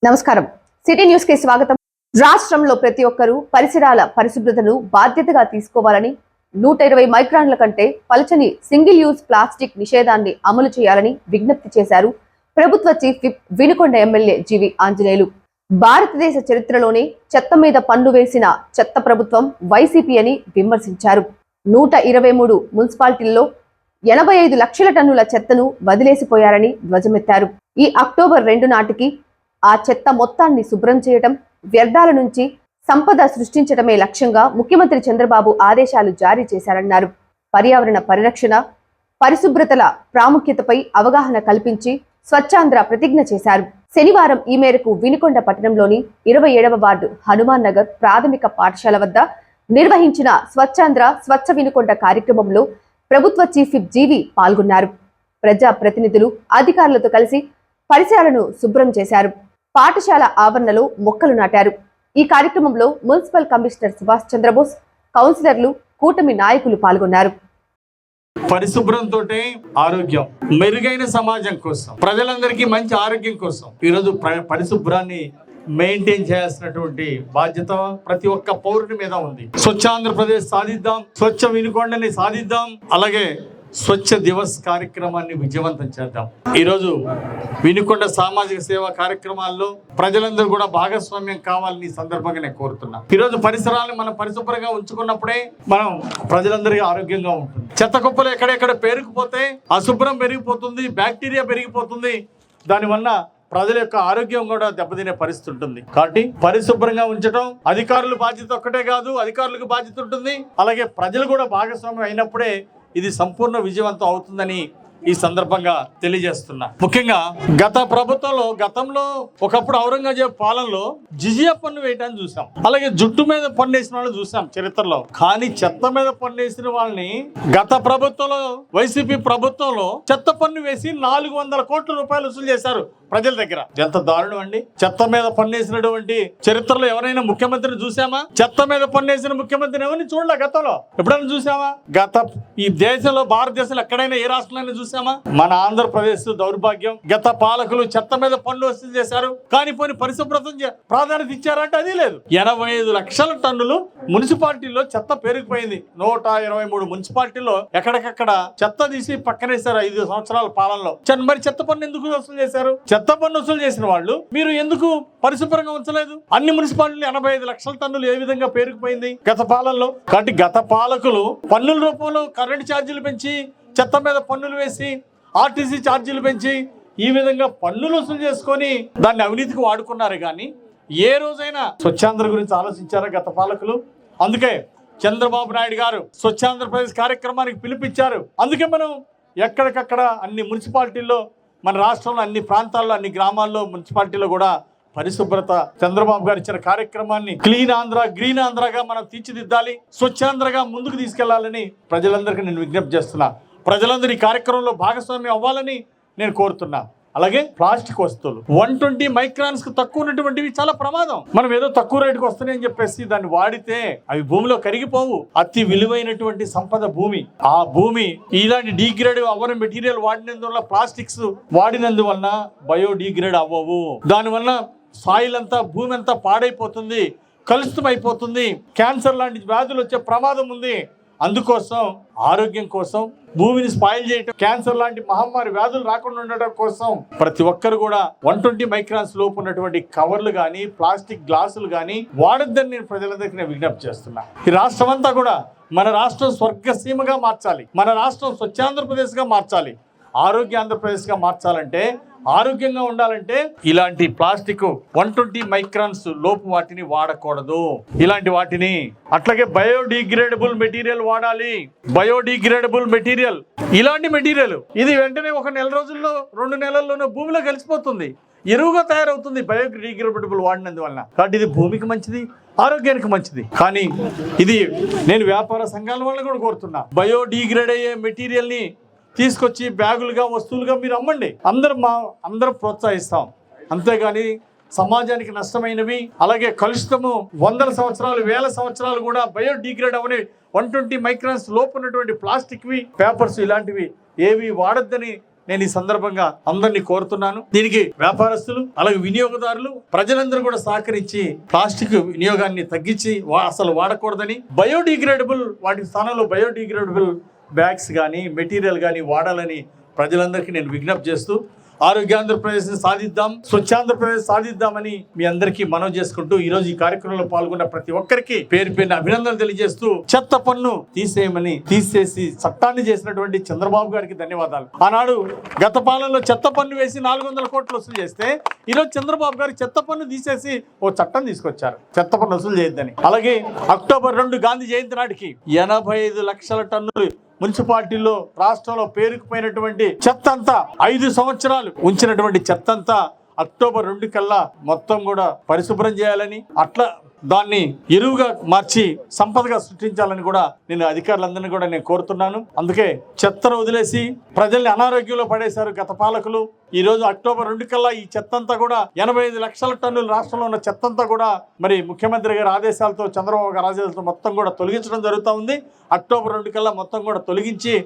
నమస్కారం. City news కి స్వాగతం. రాష్ట్రంలో ప్రతి ఒక్కరూ పరిసరాల పరిశుభ్రతను బాధ్యతగా తీసుకోవాలని 120 మైక్రాన్ల కంటే పలచని సింగిల్ యూజ్ ప్లాస్టిక్ నిషేధాన్ని అమలు చేయాలని విజ్ఞప్తి చేశారు ప్రభుత్వ చీఫ్ విప్ వినుకొండ ఎమ్మెల్యే జీవి ఆంజనేయులు. భారతదేశ చరిత్రలోనే చెత్త మీద పన్ను వేసిన చెత్త ప్రభుత్వం వైసీపీ అని విమర్శించారు. 123 మున్సిపాలిటీల్లో 85 లక్షల టన్నుల చెత్తను వదిలేసిపోయారని ధ్వజమెత్తారు. ఈ అక్టోబర్ 2 నాటికి ఆ చెత్త మొత్తాన్ని శుభ్రం చేయటం, వ్యర్థాల నుంచి సంపద సృష్టించడమే లక్ష్యంగా ముఖ్యమంత్రి చంద్రబాబు ఆదేశాలు జారీ చేశారన్నారు. పర్యావరణ పరిరక్షణ, పరిశుభ్రతల ప్రాముఖ్యతపై అవగాహన కల్పించి స్వచ్ఛాంధ్ర ప్రతిజ్ఞ చేశారు. శనివారం ఈ మేరకు వినుకొండ పట్టణంలోని 27వ వార్డు హనుమాన్ నగర్ ప్రాథమిక పాఠశాల వద్ద నిర్వహించిన స్వచ్ఛాంధ్ర స్వచ్ఛ వినుకొండ కార్యక్రమంలో ప్రభుత్వ చీఫ్ విప్ జీవి పాల్గొన్నారు. ప్రజా ప్రతినిధులు, అధికారులతో కలిసి పరిసరాలను శుభ్రం చేశారు. పాఠశాల ఆవరణలో మొక్కలు నాటారు. ఈ కార్యక్రమంలో మున్సిపల్ కమిషనర్ సుభాష్ చంద్రబోస్, కౌన్సిలర్లు, కూటమి నాయకులు పాల్గొన్నారు. పరిశుభ్రంతో ఆరోగ్యం, మెరుగైన సమాజం కోసం, ప్రజలందరికీ మంచి ఆరోగ్యం కోసం ఈరోజు పరిశుభ్రాన్ని మెయింటైన్ చేయాల్సినటువంటి బాధ్యత ప్రతి ఒక్క పౌరుని మీద ఉంది. స్వచ్ఛ ఆంధ్రప్రదేశ్ సాధిద్దాం, స్వచ్ఛ వినుకొండని సాధిద్దాం, అలాగే స్వచ్ఛ దివస్ కార్యక్రమాన్ని విజయవంతం చేద్దాం. ఈరోజు వినుకొండ సామాజిక సేవా కార్యక్రమాల్లో ప్రజలందరూ కూడా భాగస్వామ్యం కావాలని సందర్భంగా నేను కోరుతున్నా. ఈరోజు పరిసరాలను మనం పరిశుభ్రంగా ఉంచుకున్నప్పుడే మనం ప్రజలందరికీ ఆరోగ్యంగా ఉంటుంది. చెత్త కుప్పలు ఎక్కడెక్కడ పేరుకుపోతే అశుభ్రం పెరిగిపోతుంది, బ్యాక్టీరియా పెరిగిపోతుంది. దానివల్ల ప్రజల యొక్క ఆరోగ్యం కూడా దెబ్బతినే పరిస్థితి ఉంటుంది. కాబట్టి పరిశుభ్రంగా ఉంచడం అధికారుల బాధ్యత ఒక్కటే కాదు, అధికారులకు బాధ్యత ఉంటుంది. అలాగే ప్రజలు కూడా భాగస్వామ్యం అయినప్పుడే ఇది సంపూర్ణ విజయవంతం అవుతుందని ఈ సందర్భంగా తెలియజేస్తున్నా. ముఖ్యంగా గతంలో ఒకప్పుడు ఔరంగజేబ్ పాలనలో జిజియా పన్ను వేయటాన్ని చూసాం, అలాగే జుట్టు మీద పన్ను వేసిన వాళ్ళని చూసాం చరిత్రలో. కానీ చెత్త మీద పన్ను వేసిన వాళ్ళని గత ప్రభుత్వంలో, వైసీపీ ప్రభుత్వంలో చెత్త పన్ను వేసి 400 కోట్ల రూపాయలు వసూలు చేశారు ప్రజల దగ్గర. ఎంత దారుణం అండి! చెత్త మీద పన్నేసినటువంటి చరిత్రలో ఎవరైనా ముఖ్యమంత్రిని చూసామా? చెత్త మీద పన్నేసిన ముఖ్యమంత్రిని ఎవరిని చూడలే గతంలో. ఎప్పుడైనా చూసామా? ఈ దేశంలో, భారతదేశంలో ఎక్కడైనా ఏ రాష్ట్రంలో చూసామా? మన ఆంధ్రప్రదేశ్ దౌర్భాగ్యం. గత పాలకులు చెత్త మీద పన్ను వసూలు చేశారు, కానీ పోనీ పరిశుభ్రత ప్రాధాన్యత ఇచ్చారంటే అది లేదు. 85 లక్షల టన్నులు మున్సిపాలిటీల్లో చెత్త పెరిగిపోయింది. 123 మున్సిపాలిటీల్లో ఎక్కడికక్కడ చెత్త తీసి పక్కనేశారు 5 సంవత్సరాల పాలనలో. మరి చెత్త పన్ను ఎందుకు వసూలు చేశారు? చెత్త పన్ను వసూలు చేసిన వాళ్ళు మీరు ఎందుకు పరిశుభ్రంగా ఉంచలేదు? అన్ని మున్సిపాలిటీలు 85 లక్షల టన్నులు ఏ విధంగా పేరుకుపోయింది గత పాలనలో? కాబట్టి గత పాలకులు పన్నుల రూపంలో కరెంటు ఛార్జీలు పెంచి, చెత్త మీద పన్నులు వేసి, ఆర్టీసీ ఛార్జీలు పెంచి, ఈ విధంగా పన్నులు వసూలు చేసుకొని దాన్ని అవినీతికి వాడుకున్నారు. కానీ ఏ రోజైనా స్వచ్ఛాంధ్ర గురించి ఆలోచించారా గత పాలకులు? అందుకే చంద్రబాబు నాయుడు గారు స్వచ్ఛాంధ్రప్రదేశ్ కార్యక్రమానికి పిలుపిచ్చారు. అందుకే మనం ఎక్కడికక్కడ అన్ని మున్సిపాలిటీల్లో, మన రాష్ట్రంలో అన్ని ప్రాంతాల్లో, అన్ని గ్రామాల్లో, మున్సిపాలిటీలో కూడా పరిశుభ్రత చంద్రబాబు గారు ఇచ్చిన కార్యక్రమాన్ని క్లీన్ ఆంధ్ర, గ్రీన్ ఆంధ్రగా మనం తీర్చిదిద్దాలి, స్వచ్ఛాంధ్రగా ముందుకు తీసుకెళ్లాలని ప్రజలందరికీ నేను విజ్ఞప్తి చేస్తున్నా. ప్రజలందరూ ఈ కార్యక్రమంలో భాగస్వామ్యం అవ్వాలని నేను కోరుతున్నా. అలాగే ప్లాస్టిక్ వస్తువులు 120 మైక్రాన్స్ కు తక్కువ ఉన్నటువంటివి చాలా ప్రమాదం. మనం ఏదో తక్కువ రేటుకు వస్తున్నాయని చెప్పేసి దాన్ని వాడితే అవి భూమిలో కరిగిపోవు. అతి విలువైనటువంటి సంపద భూమి. ఆ భూమి ఇలాంటి డీగ్రేడ్ అవ్వని మెటీరియల్ వాడినందువల్ల, ప్లాస్టిక్స్ వాడినందువల్ల బయోడీగ్రేడ్ అవ్వవు. దానివల్ల సాయిల్ అంతా, భూమి అంతా పాడైపోతుంది, కలుషితం అయిపోతుంది, క్యాన్సర్ లాంటి వ్యాధులు వచ్చే ప్రమాదం ఉంది. అందుకోసం, ఆరోగ్యం కోసం, భూమిని స్పాయిల్ చేయటం, క్యాన్సర్ లాంటి మహమ్మారి వ్యాధులు రాకుండా ఉండటం కోసం ప్రతి ఒక్కరు కూడా 120 మైక్రాన్స్ లోపు ఉన్నటువంటి కవర్లు కానీ, ప్లాస్టిక్ గ్లాసులు కానీ వాడొద్దని నేను ప్రజలందరికీ నేను విజ్ఞప్తి చేస్తున్నా. ఈ రాష్ట్రం అంతా కూడా, మన రాష్ట్రం స్వర్గసీమగా మార్చాలి, మన రాష్ట్రం స్వచ్ఛాంధ్రప్రదేశ్గా మార్చాలి, ఆరోగ్య ఆంధ్రప్రదేశ్గా మార్చాలంటే, ఆరోగ్యంగా ఉండాలంటే ఇలాంటి ప్లాస్టిక్ 120 మైక్రాన్స్ లోపు వాటిని వాడకూడదు. ఇలాంటి వాటిని, అట్లాగే బయోడిగ్రేడబుల్ మెటీరియల్ వాడాలి. బయోడిగ్రేడబుల్ మెటీరియల్, ఇలాంటి మెటీరియల్ ఇది వెంటనే 1 నెల రోజుల్లో, 2 నెలల్లోనూ భూమిలో కలిసిపోతుంది, ఎరువుగా తయారవుతుంది బయోడిగ్రేడబుల్ వాడినందువల్ల. కాబట్టి ఇది భూమికి మంచిది, ఆరోగ్యానికి మంచిది. కానీ ఇది నేను వ్యాపార సంఘాల వల్ల కూడా కోరుతున్నా, బయోడిగ్రేడ్ అయ్యే మెటీరియల్ ని తీసుకొచ్చి బ్యాగులుగా, వస్తువులుగా మీరు అమ్మండి. అందరం ప్రోత్సహిస్తాం. అంతేగాని సమాజానికి నష్టమైనవి, అలాగే కలుషితము 100 సంవత్సరాలు, 1000 సంవత్సరాలు కూడా బయోడిగ్రేడ్ అవని 120 మైక్రాన్స్ లోపు ఉన్నటువంటి ప్లాస్టిక్వి, పేపర్స్, ఇలాంటివి ఏవి వాడొద్దని నేను ఈ సందర్భంగా అందరినీ కోరుతున్నాను. దీనికి వ్యాపారస్తులు అలాగే వినియోగదారులు ప్రజలందరూ కూడా సహకరించి ప్లాస్టిక్ వినియోగాన్ని తగ్గించి అసలు వాడకూడదని, బయోడిగ్రేడబుల్ వాటి స్థానంలో బయోడిగ్రేడబుల్ బ్యాగ్స్ కానీ మెటీరియల్ కానీ వాడాలని ప్రజలందరికీ నేను విజ్ఞప్తి చేస్తూ ఆరోగ్యాంధ్రప్రదేశ్ సాధిద్దాం, స్వచ్ఛాంధ్రప్రదేశ్ సాధిద్దామని మీ అందరికీ మనవి చేసుకుంటూ ఈరోజు ఈ కార్యక్రమంలో పాల్గొన్న ప్రతి ఒక్కరికి పేరు పేరున అభినందనలు తెలియజేస్తూ చెత్త పన్ను తీసేసి చట్టాన్ని చేసినటువంటి చంద్రబాబు గారికి ధన్యవాదాలు. ఆనాడు గత పాలనలో చెత్త పన్ను వేసి 400 కోట్లు వసూలు చేస్తే ఈరోజు చంద్రబాబు గారు చెత్త పన్ను తీసేసి ఓ చట్టం తీసుకొచ్చారు, చెత్త పన్ను వసూలు చేయొద్దని. అలాగే అక్టోబర్ 2 గాంధీ జయంతి నాటికి 85 లక్షల టన్నులు మున్సిపాలిటీలో రాష్ట్రంలో పేరుకుపోయినటువంటి చెత్త అంతా 5 సంవత్సరాలు ఉంచినటువంటి చెత్త అంతా అక్టోబర్ 2 కల్లా మొత్తం కూడా పరిశుభ్రం చేయాలని, అట్లా దాన్ని ఎరువుగా మార్చి సంపదగా సృష్టించాలని కూడా నేను అధికారులందరినీ కూడా నేను కోరుతున్నాను. అందుకే చెత్తను వదిలేసి ప్రజల్ని అనారోగ్యంలో పడేశారు గత పాలకులు. ఈ రోజు అక్టోబర్ 2 కల్లా ఈ చెత్తంతా కూడా 85 లక్షల టన్నులు రాష్ట్రంలో ఉన్న చెత్తంతా కూడా మరి ముఖ్యమంత్రి గారి ఆదేశాలతో, చంద్రబాబు గారి ఆదేశాలతో మొత్తం కూడా తొలగించడం జరుగుతూ ఉంది. అక్టోబర్ 2 కల్లా మొత్తం కూడా తొలగించి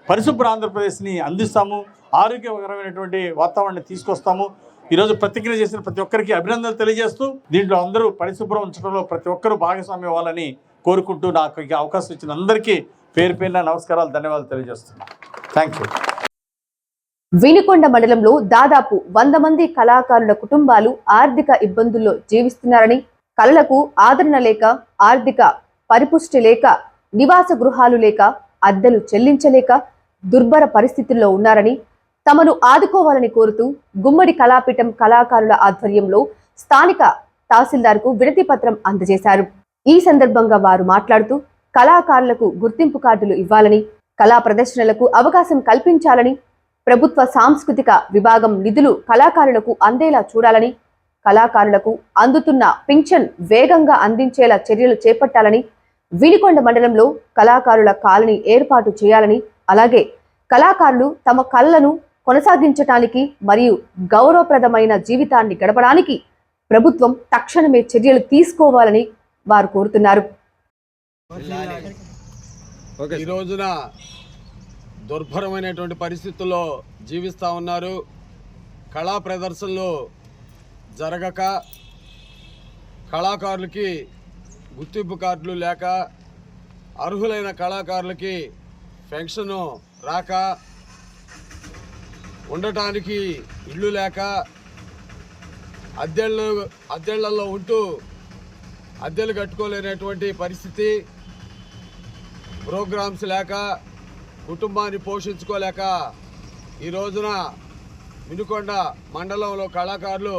పరిశుభ్ర ఆంధ్రప్రదేశ్ని అందిస్తాము, ఆరోగ్యకరమైనటువంటి వాతావరణాన్ని తీసుకొస్తాము. ఈరోజు ప్రతిజ్ఞ చేసిన ప్రతి ఒక్కరికి అభినందనలు తెలియజేస్తూ దీంట్లో అందరూ పరిశుభ్రం ఉంచడంలో ప్రతి ఒక్కరూ భాగస్వామ్యం అవ్వాలని కోరుకుంటూ నాకు ఈ అవకాశం ఇచ్చిన అందరికీ పేరు పేరున నమస్కారాలు, ధన్యవాదాలు తెలియజేస్తున్నాను. Thank you. వినుకొండ మండలంలో దాదాపు 100 మంది కళాకారుల కుటుంబాలు ఆర్థిక ఇబ్బందుల్లో జీవిస్తున్నారని, కళలకు ఆదరణ లేక, ఆర్థిక పరిపుష్టి లేక, నివాస గృహాలు లేక, అద్దెలు చెల్లించలేక దుర్భర పరిస్థితుల్లో ఉన్నారని, తమను ఆదుకోవాలని కోరుతూ గుమ్మడి కళాపీఠం కళాకారుల ఆధ్వర్యంలో స్థానిక తహసీల్దార్కు వినతి పత్రం అందజేశారు. ఈ సందర్భంగా వారు మాట్లాడుతూ కళాకారులకు గుర్తింపు కార్డులు ఇవ్వాలని, కళా ప్రదర్శనలకు అవకాశం కల్పించాలని, ప్రభుత్వ సాంస్కృతిక విభాగం నిధులు కళాకారులకు అందేలా చూడాలని, కళాకారులకు అందుతున్న పింఛన్ వేగంగా అందించేలా చర్యలు చేపట్టాలని, వినుకొండ మండలంలో కళాకారుల కాలనీ ఏర్పాటు చేయాలని, అలాగే కళాకారులు తమ కళలను కొనసాగించటానికి మరియు గౌరవప్రదమైన జీవితాన్ని గడపడానికి ప్రభుత్వం తక్షణమే చర్యలు తీసుకోవాలని వారు కోరుతున్నారు. ఈ రోజున దుర్భరమైనటువంటి పరిస్థితుల్లో జీవిస్తూ ఉన్నారు. కళా ప్రదర్శనలు జరగక, కళాకారులకి గుర్తింపు కార్డులు లేక, అర్హులైన కళాకారులకి పెన్షను రాక, ఉండటానికి ఇళ్ళు లేక, అద్దెళ్లలో ఉంటూ అద్దెలు కట్టుకోలేనటువంటి పరిస్థితి, ప్రోగ్రామ్స్ లేక, కుటుంబాన్ని పోషించుకోలేక ఈ రోజున వినుకొండ మండలంలో కళాకారులు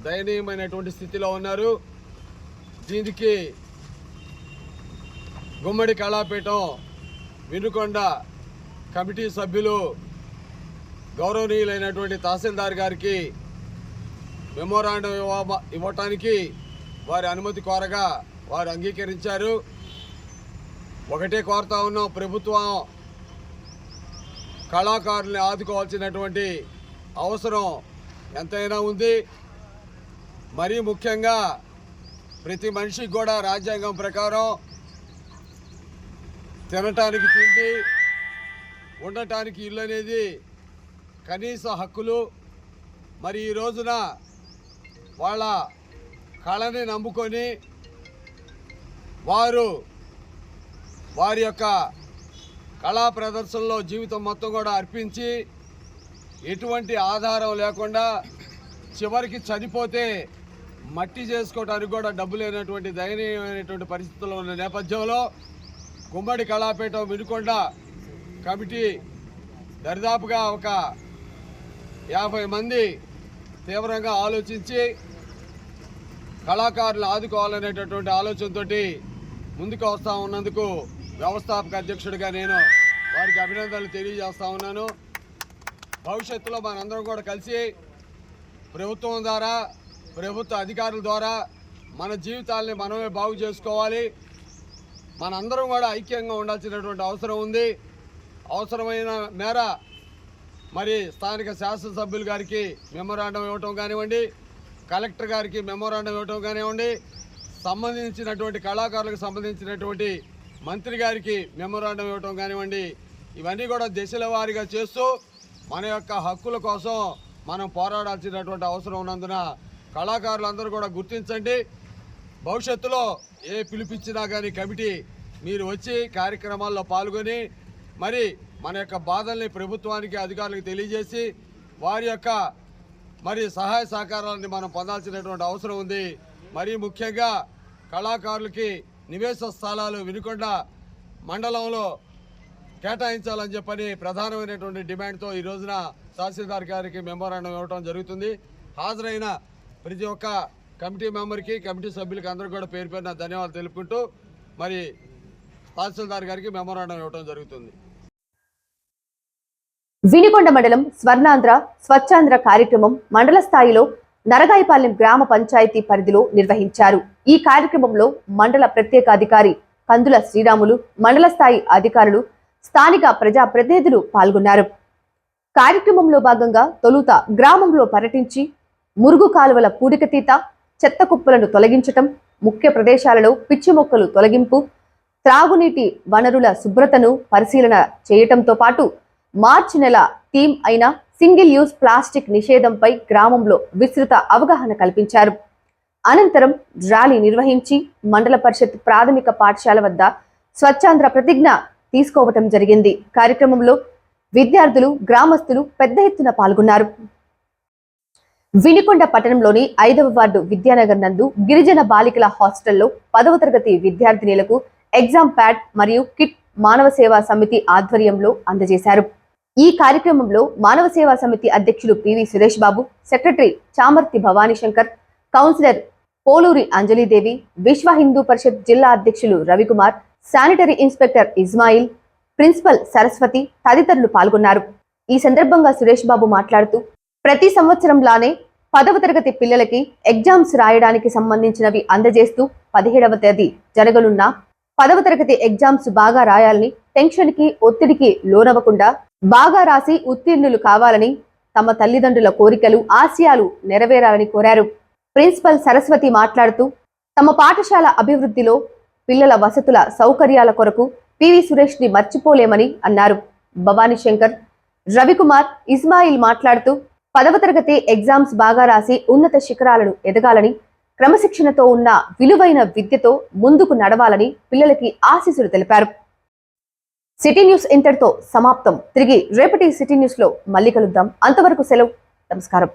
దయనీయమైనటువంటి స్థితిలో ఉన్నారు. దీనికి గుమ్మడి కళాపీఠం వినుకొండ కమిటీ సభ్యులు గౌరవనీయులైనటువంటి తహసీల్దార్ గారికి మెమోరాండం ఇవ్వటానికి వారి అనుమతి కోరగా వారు అంగీకరించారు. ఒకటే కోరుతా ఉన్నాం, ప్రభుత్వం కళాకారుల్ని ఆదుకోవాల్సినటువంటి అవసరం ఎంతైనా ఉంది. మరీ ముఖ్యంగా ప్రతి మనిషికి కూడా రాజ్యాంగం ప్రకారం తినటానికి తిండి, ఉండటానికి ఇల్లు అనేది కనీస హక్కులు. మరి ఈ రోజున వాళ్ళ కళని నమ్ముకొని వారి యొక్క కళా ప్రదర్శనలో జీవితం మొత్తం కూడా అర్పించి ఎటువంటి ఆధారం లేకుండా చివరికి చనిపోతే మట్టి చేసుకోవడానికి కూడా డబ్బు లేనటువంటి దయనీయమైనటువంటి పరిస్థితుల్లో ఉన్న నేపథ్యంలో గుమ్మడి కళాపీఠం వినుకొండ కమిటీ దరిదాపుగా ఒక 50 మంది తీవ్రంగా ఆలోచించి కళాకారులు ఆదుకోవాలనేటటువంటి ఆలోచనతో ముందుకు వస్తూ ఉన్నందుకు వ్యవస్థాపక అధ్యక్షుడిగా నేను వారికి అభినందనలు తెలియజేస్తూ ఉన్నాను. భవిష్యత్తులో మనందరం కూడా కలిసి ప్రభుత్వం ద్వారా, ప్రభుత్వ అధికారుల ద్వారా మన జీవితాలని మనమే బాగు చేసుకోవాలి. మనందరం కూడా ఐక్యంగా ఉండాల్సినటువంటి అవసరం ఉంది. అవసరమైన మేర మరి స్థానిక శాసనసభ్యులు గారికి మెమోరాండం ఇవ్వటం కానివ్వండి, కలెక్టర్ గారికి మెమోరాండం ఇవ్వటం కానివ్వండి, సంబంధించినటువంటి కళాకారులకు సంబంధించినటువంటి మంత్రి గారికి మెమోరాండం ఇవ్వటం కానివ్వండి, ఇవన్నీ కూడా దశల వారీగా చేస్తూ మన యొక్క హక్కుల కోసం మనం పోరాడాల్సినటువంటి అవసరం ఉన్నందున కళాకారులందరూ కూడా గుర్తించండి. భవిష్యత్తులో ఏ పిలిపించినా కానీ కమిటీ మీరు వచ్చి కార్యక్రమాల్లో పాల్గొని మరి మన యొక్క బాధల్ని ప్రభుత్వానికి అధికారులకు తెలియజేసి వారి యొక్క మరి సహాయ సహకారాలని మనం పొందాల్సినటువంటి అవసరం ఉంది. మరీ ముఖ్యంగా కళాకారులకి నివేశ స్థలాలు వినుకొండ మండలంలో కేటాయించాలని చెప్పని ప్రధానమైనటువంటి డిమాండ్తో ఈ రోజున తహసీల్దార్ గారికి మెమోరాండం ఇవ్వడం జరుగుతుంది. హాజరైన ప్రతి ఒక్క కమిటీ మెంబర్కి, కమిటీ సభ్యులకి అందరూ కూడా పేరు పేరున ధన్యవాదాలు తెలుపుకుంటూ మరి తహసీల్దార్ గారికి మెమోరాండం ఇవ్వడం జరుగుతుంది. వినుకొండ మండలం స్వర్ణాంధ్ర స్వచ్ఛాంధ్ర కార్యక్రమం మండల స్థాయిలో నరగాయపాలెం గ్రామ పంచాయతీ పరిధిలో నిర్వహించారు. ఈ కార్యక్రమంలో మండల ప్రత్యేక అధికారి కందుల శ్రీరాములు, మండల స్థాయి అధికారులు, స్థానిక ప్రజా ప్రతినిధులు పాల్గొన్నారు. కార్యక్రమంలో భాగంగా తొలుత గ్రామంలో పర్యటించి మురుగు కాలువల పూడికతీత, చెత్త కుప్పలను తొలగించటం, ముఖ్య ప్రదేశాలలో పిచ్చి మొక్కలు తొలగింపు, త్రాగునీటి వనరుల శుభ్రతను పరిశీలన చేయటంతో పాటు మార్చి నెల థీమ్ అయిన సింగిల్ యూజ్ ప్లాస్టిక్ నిషేధంపై గ్రామంలో విస్తృత అవగాహన కల్పించారు. అనంతరం ర్యాలీ నిర్వహించి మండల పరిషత్ ప్రాథమిక పాఠశాల వద్ద స్వచ్ఛాంధ్ర ప్రతిజ్ఞ తీసుకోవటం జరిగింది. కార్యక్రమంలో విద్యార్థులు, గ్రామస్తులు పెద్ద ఎత్తున పాల్గొన్నారు. వినుకొండ పట్టణంలోని 5వ వార్డు విద్యానగర్ నందు గిరిజన బాలికల హాస్టల్లో 10వ తరగతి విద్యార్థినులకు ఎగ్జామ్ ప్యాడ్ మరియు కిట్ మానవ సేవా సమితి ఆధ్వర్యంలో అందజేశారు. ఈ కార్యక్రమంలో మానవ సేవా సమితి అధ్యక్షులు P V Suresh Babu, secretary Chamarthi Bhavani Shankar, councillor Poluri Anjalidevi, Vishwa Hindu Parishad జిల్లా అధ్యక్షులు Ravikumar, sanitary inspector Ismail, principal Saraswati తదితరులు పాల్గొన్నారు. ఈ సందర్భంగా సురేష్ బాబు మాట్లాడుతూ, ప్రతి సంవత్సరంలానే 10వ తరగతి పిల్లలకి ఎగ్జామ్స్ రాయడానికి సంబంధించినవి అందజేస్తూ 17వ తేదీ జరగనున్న 10వ తరగతి ఎగ్జామ్స్ బాగా రాయాలని, టెన్షన్ కి ఒత్తిడికి లోనవ్వకుండా బాగా రాసి ఉత్తీర్ణులు కావాలని, తమ తల్లిదండ్రుల కోరికలు, ఆశయాలు నెరవేరాలని కోరారు. ప్రిన్సిపల్ సరస్వతి మాట్లాడుతూ, తమ పాఠశాల అభివృద్ధిలో పిల్లల వసతుల సౌకర్యాల కొరకు పివి సురేష్ ని మర్చిపోలేమని అన్నారు. భవానీ శంకర్, రవికుమార్, ఇస్మాయిల్ మాట్లాడుతూ 10వ తరగతి ఎగ్జామ్స్ బాగా రాసి ఉన్నత శిఖరాలను ఎదగాలని, క్రమశిక్షణతో ఉన్న విలువైన విద్యతో ముందుకు నడవాలని పిల్లలకి ఆశీస్సులు తెలిపారు. సిటీ న్యూస్ ఇంతటితో సమాప్తం. తిరిగి రేపటి సిటీ న్యూస్ లో మళ్ళీ కలుద్దాం. అంతవరకు సెలవు. నమస్కారం.